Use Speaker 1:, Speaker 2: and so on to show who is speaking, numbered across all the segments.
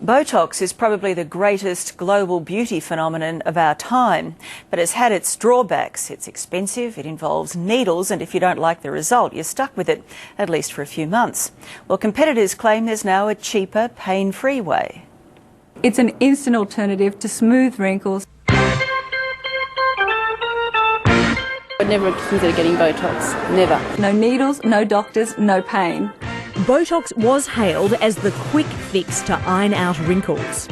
Speaker 1: Botox is probably the greatest global beauty phenomenon of our time, but it's had its drawbacks. It's expensive, it involves needles, and if you don't like the result, you're stuck with it, at least for a few months. Well, competitors claim there's now a cheaper, pain-free way.
Speaker 2: It's an instant alternative to smooth wrinkles.
Speaker 3: I'd never consider getting Botox, never.
Speaker 2: No needles, no doctors, no pain.
Speaker 4: Botox was hailed as the quick fix to iron out wrinkles.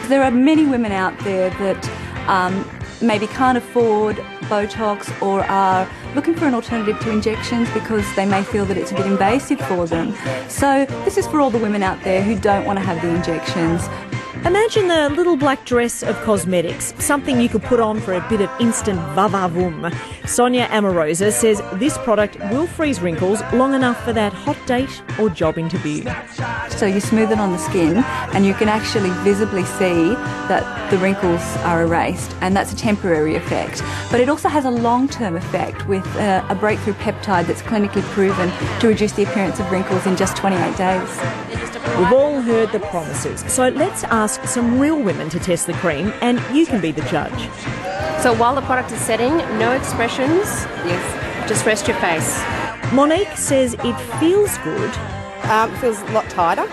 Speaker 2: There are many women out there that maybe can't afford Botox or are looking for an alternative to injections because they may feel that it's a bit invasive for them. So this is for all the women out there who don't want to have the injections.
Speaker 4: Imagine the little black dress of cosmetics, something you could put on for a bit of instant va-va-voom. Sonia Amorosa says this product will freeze wrinkles long enough for that hot date or job interview.
Speaker 2: So you smooth it on the skin and you can actually visibly see that the wrinkles are erased, and that's a temporary effect. But it also has a long-term effect with a breakthrough peptide that's clinically proven to reduce the appearance of wrinkles in just 28 days.
Speaker 4: We've all heard the promises, so let's ask some real women to test the cream and you can be the judge.
Speaker 3: So while the product is setting, no expressions, yes, just rest your face.
Speaker 4: Monique says it feels good.
Speaker 5: It feels a lot tighter,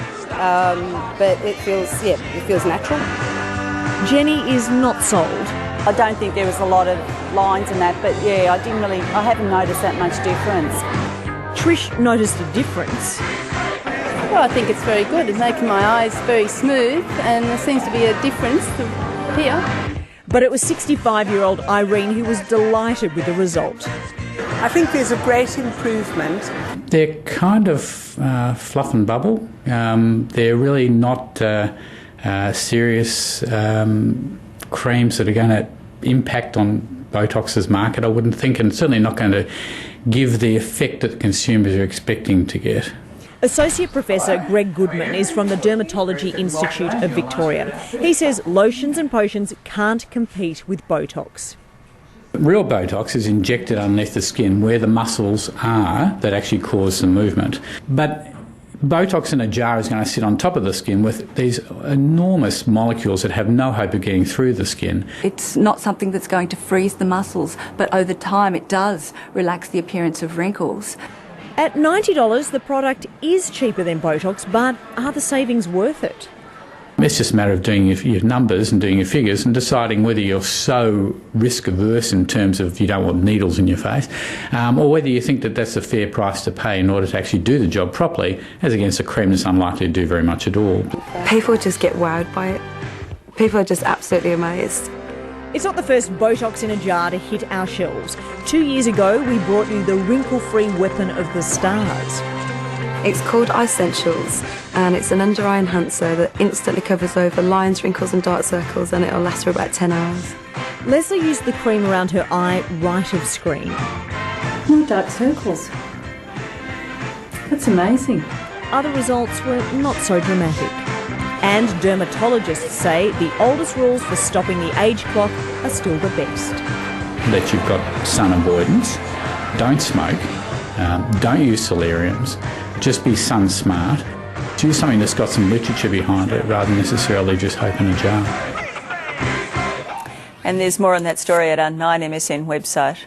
Speaker 5: but it feels natural.
Speaker 4: Jenny is not sold.
Speaker 6: I don't think there was a lot of lines in that, but yeah, I haven't noticed that much difference.
Speaker 4: Trish noticed a difference.
Speaker 3: Well, I think it's very good. It's making my eyes very smooth and there seems to be a difference here.
Speaker 4: But it was 65-year-old Irene who was delighted with the result.
Speaker 7: I think there's a great improvement.
Speaker 8: They're kind of fluff and bubble. They're really not serious creams that are going to impact on Botox's market, I wouldn't think, and certainly not going to give the effect that consumers are expecting to get.
Speaker 4: Associate Professor Greg Goodman is from the Dermatology Institute of Victoria. He says lotions and potions can't compete with Botox.
Speaker 8: Real Botox is injected underneath the skin where the muscles are that actually cause the movement. But Botox in a jar is going to sit on top of the skin with these enormous molecules that have no hope of getting through the skin.
Speaker 2: It's not something that's going to freeze the muscles, but over time it does relax the appearance of wrinkles.
Speaker 4: At $90, the product is cheaper than Botox, but are the savings worth it?
Speaker 8: It's just a matter of doing your numbers and doing your figures and deciding whether you're so risk averse in terms of you don't want needles in your face, or whether you think that that's a fair price to pay in order to actually do the job properly, as against a cream that's unlikely to do very much at all.
Speaker 9: People just get wowed by it. People are just absolutely amazed.
Speaker 4: It's not the first Botox in a jar to hit our shelves. 2 years ago, we brought you the wrinkle-free weapon of the stars.
Speaker 9: It's called Essentials, and it's an under-eye enhancer that instantly covers over lines, wrinkles and dark circles, and it'll last for about 10 hours.
Speaker 4: Leslie used the cream around her eye right of screen.
Speaker 10: No dark circles. That's amazing.
Speaker 4: Other results were not so dramatic. And dermatologists say the oldest rules for stopping the age clock are still the best.
Speaker 8: That you've got sun avoidance, don't smoke, don't use solariums, just be sun smart. Use something that's got some literature behind it rather than necessarily just hope in a jar.
Speaker 1: And there's more on that story at our 9MSN website.